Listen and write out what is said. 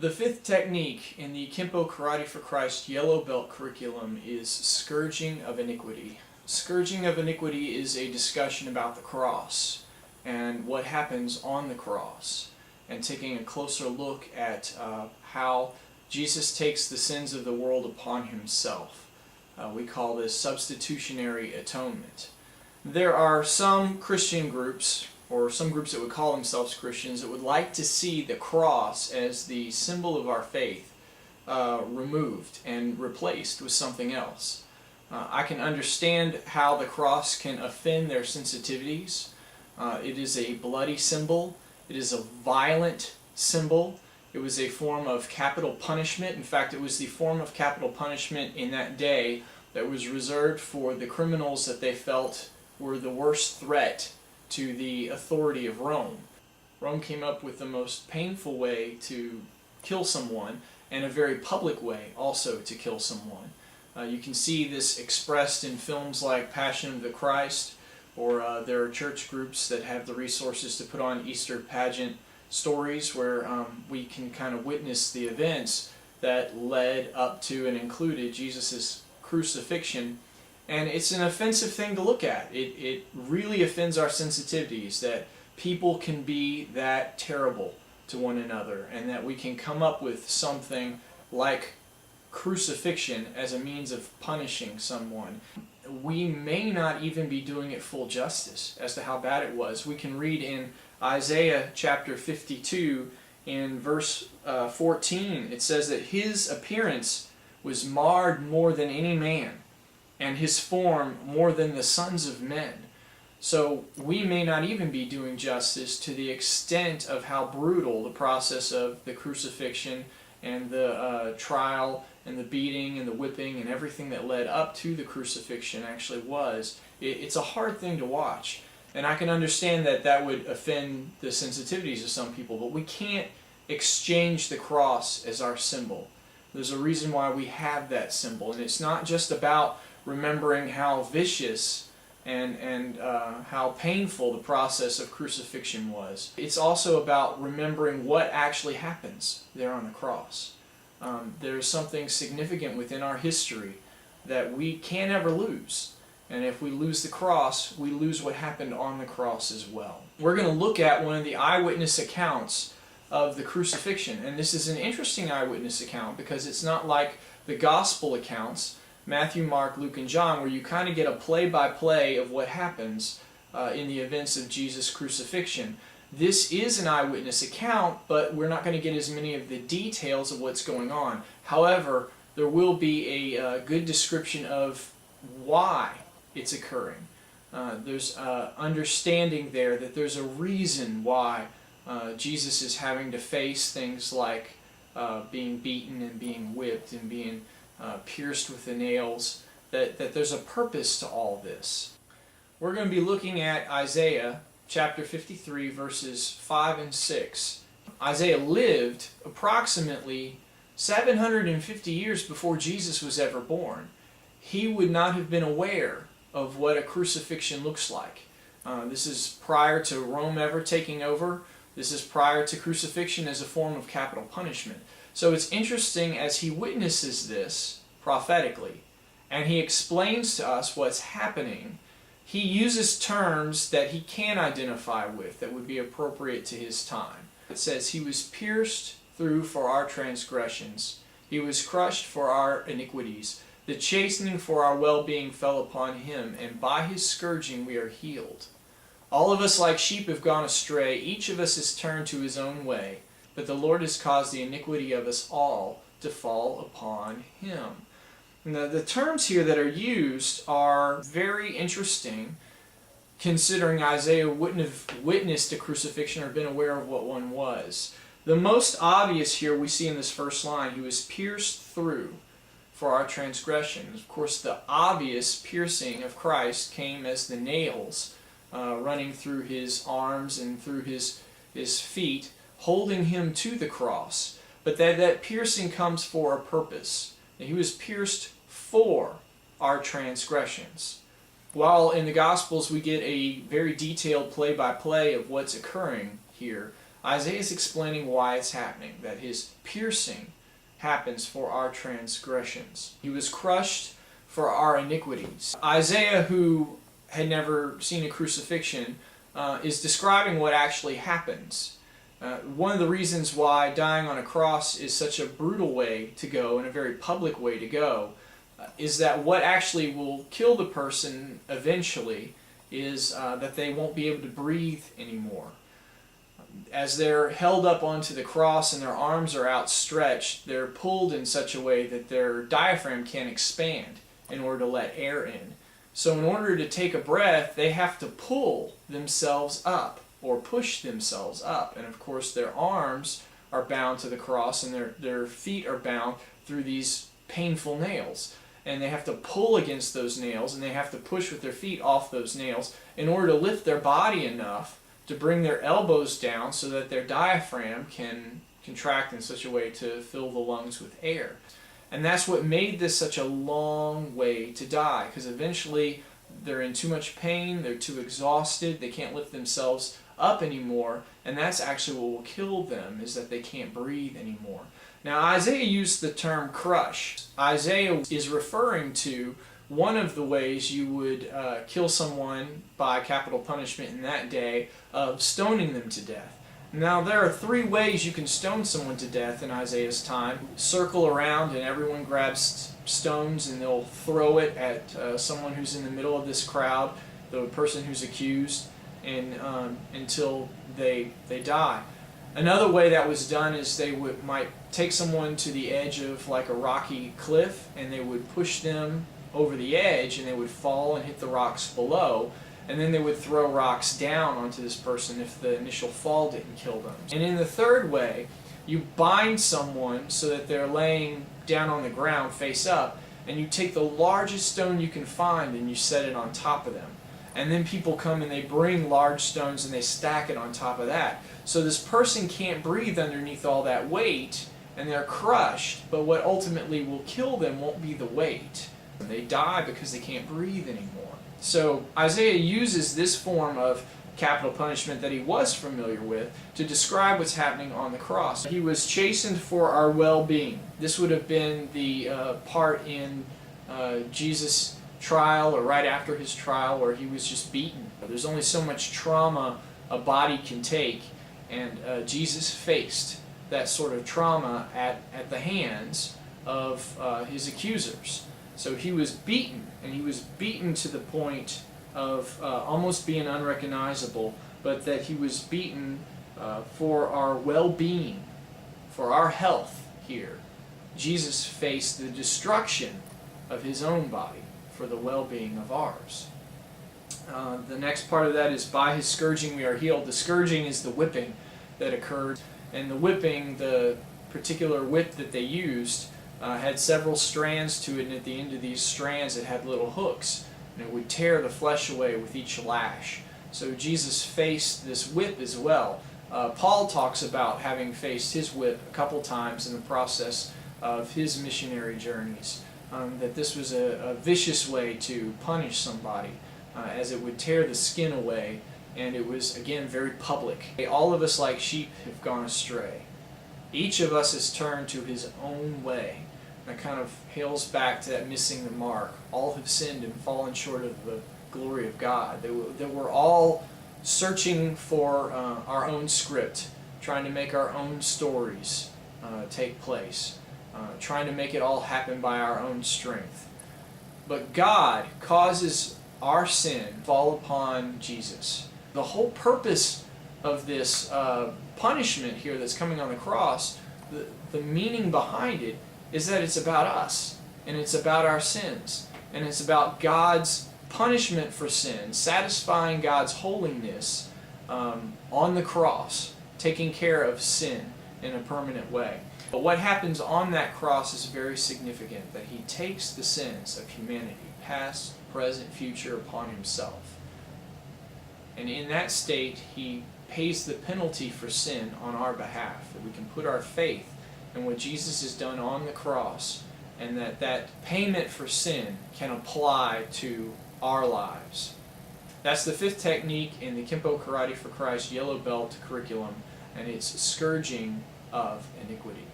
The fifth technique in the Kenpo Karate for Christ Yellow Belt curriculum is Scourging of Iniquity. Scourging of Iniquity is a discussion about the cross and what happens on the cross, and taking a closer look at how Jesus takes the sins of the world upon himself. We call this substitutionary atonement. There are some Christian groups, or some groups that would call themselves Christians, that would like to see the cross as the symbol of our faith removed and replaced with something else. I can understand how the cross can offend their sensitivities. It is a bloody symbol. It is a violent symbol. It was a form of capital punishment. In fact, it was the form of capital punishment in that day that was reserved for the criminals that they felt were the worst threat to the authority of Rome. Rome came up with the most painful way to kill someone, and a very public way also to kill someone. You can see this expressed in films like Passion of the Christ, or there are church groups that have the resources to put on Easter pageant stories where we can kind of witness the events that led up to and included Jesus' crucifixion. And it's an offensive thing to look at. It really offends our sensitivities that people can be that terrible to one another, and that we can come up with something like crucifixion as a means of punishing someone. We may not even be doing it full justice as to how bad it was. We can read in Isaiah chapter 52 in verse 14, it says that his appearance was marred more than any man, and his form more than the sons of men. So we may not even be doing justice to the extent of how brutal the process of the crucifixion and the trial and the beating and the whipping and everything that led up to the crucifixion actually was. It's a hard thing to watch. And I can understand that that would offend the sensitivities of some people, but we can't exchange the cross as our symbol. There's a reason why we have that symbol, and it's not just about remembering how vicious and how painful the process of crucifixion was. It's also about remembering what actually happens there on the cross. There's something significant within our history that we can't ever lose. And if we lose the cross, we lose what happened on the cross as well. We're going to look at one of the eyewitness accounts of the crucifixion. And this is an interesting eyewitness account because it's not like the gospel accounts, Matthew, Mark, Luke, and John, where you kind of get a play-by-play of what happens in the events of Jesus' crucifixion. This is an eyewitness account, but we're not going to get as many of the details of what's going on. However, there will be a good description of why it's occurring. There's understanding there that there's a reason why Jesus is having to face things like being beaten and being whipped and being pierced with the nails, that there's a purpose to all this. We're going to be looking at Isaiah chapter 53 verses 5 and 6. Isaiah lived approximately 750 years before Jesus was ever born. He would not have been aware of what a crucifixion looks like. This is prior to Rome ever taking over. This is prior to crucifixion as a form of capital punishment. So it's interesting as he witnesses this prophetically, and he explains to us what's happening. He uses terms that he can identify with that would be appropriate to his time. It says, he was pierced through for our transgressions. He was crushed for our iniquities. The chastening for our well-being fell upon him, and by his scourging we are healed. All of us like sheep have gone astray. Each of us has turned to his own way. But the Lord has caused the iniquity of us all to fall upon him. Now, the terms here that are used are very interesting, considering Isaiah wouldn't have witnessed a crucifixion or been aware of what one was. The most obvious here we see in this first line, he was pierced through for our transgressions. Of course, the obvious piercing of Christ came as the nails running through his arms and through his feet, holding him to the cross. But that piercing comes for a purpose. And he was pierced for our transgressions. While in the Gospels we get a very detailed play-by-play of what's occurring here, Isaiah is explaining why it's happening, that his piercing happens for our transgressions. He was crushed for our iniquities. Isaiah, who had never seen a crucifixion, is describing what actually happens. One of the reasons why dying on a cross is such a brutal way to go, and a very public way to go, is that what actually will kill the person eventually is that they won't be able to breathe anymore. As they're held up onto the cross and their arms are outstretched, they're pulled in such a way that their diaphragm can't expand in order to let air in. So in order to take a breath, they have to pull themselves up or push themselves up. And of course their arms are bound to the cross and their feet are bound through these painful nails. And they have to pull against those nails and they have to push with their feet off those nails in order to lift their body enough to bring their elbows down so that their diaphragm can contract in such a way to fill the lungs with air. And that's what made this such a long way to die, because eventually they're in too much pain, they're too exhausted, they can't lift themselves up anymore, and that's actually what will kill them, is that they can't breathe anymore. Now Isaiah used the term crush. Isaiah is referring to one of the ways you would kill someone by capital punishment in that day, of stoning them to death. Now there are three ways you can stone someone to death in Isaiah's time. Circle around and everyone grabs stones and they'll throw it at someone who's in the middle of this crowd, the person who's accused, and until they die. Another way that was done is they might take someone to the edge of like a rocky cliff and they would push them over the edge and they would fall and hit the rocks below, and then they would throw rocks down onto this person if the initial fall didn't kill them. And in the third way, you bind someone so that they're laying down on the ground face up, and you take the largest stone you can find and you set it on top of them. And then people come and they bring large stones and they stack it on top of that. So this person can't breathe underneath all that weight and they're crushed, but what ultimately will kill them won't be the weight. They die because they can't breathe anymore. So Isaiah uses this form of capital punishment that he was familiar with to describe what's happening on the cross. He was chastened for our well-being. This would have been the part in Jesus' trial, or right after his trial, where he was just beaten. There's only so much trauma a body can take, and Jesus faced that sort of trauma at the hands of his accusers. So he was beaten, and he was beaten to the point of almost being unrecognizable, but that he was beaten for our well-being, for our health here. Jesus faced the destruction of his own body for the well-being of ours. The next part of that is, by his scourging we are healed. The scourging is the whipping that occurred, and the whipping, the particular whip that they used, had several strands to it, and at the end of these strands it had little hooks, and it would tear the flesh away with each lash. So Jesus faced this whip as well. Paul talks about having faced his whip a couple times in the process of his missionary journeys, that this was a vicious way to punish somebody, as it would tear the skin away, and it was, again, very public. All of us like sheep have gone astray. Each of us has turned to his own way. That kind of hails back to that missing the mark. All have sinned and fallen short of the glory of God. That we're all searching for our own script, trying to make our own stories take place, trying to make it all happen by our own strength. But God causes our sin fall upon Jesus. The whole purpose of this punishment here that's coming on the cross, the meaning behind it is that it's about us, and it's about our sins, and it's about God's punishment for sin, satisfying God's holiness on the cross, taking care of sin in a permanent way. But what happens on that cross is very significant, that he takes the sins of humanity, past, present, future, upon himself. And in that state, he pays the penalty for sin on our behalf, that we can put our faith in what Jesus has done on the cross, and that payment for sin can apply to our lives. That's the fifth technique in the Kenpo Karate for Christ Yellow Belt curriculum. and it's Scourging of Iniquity.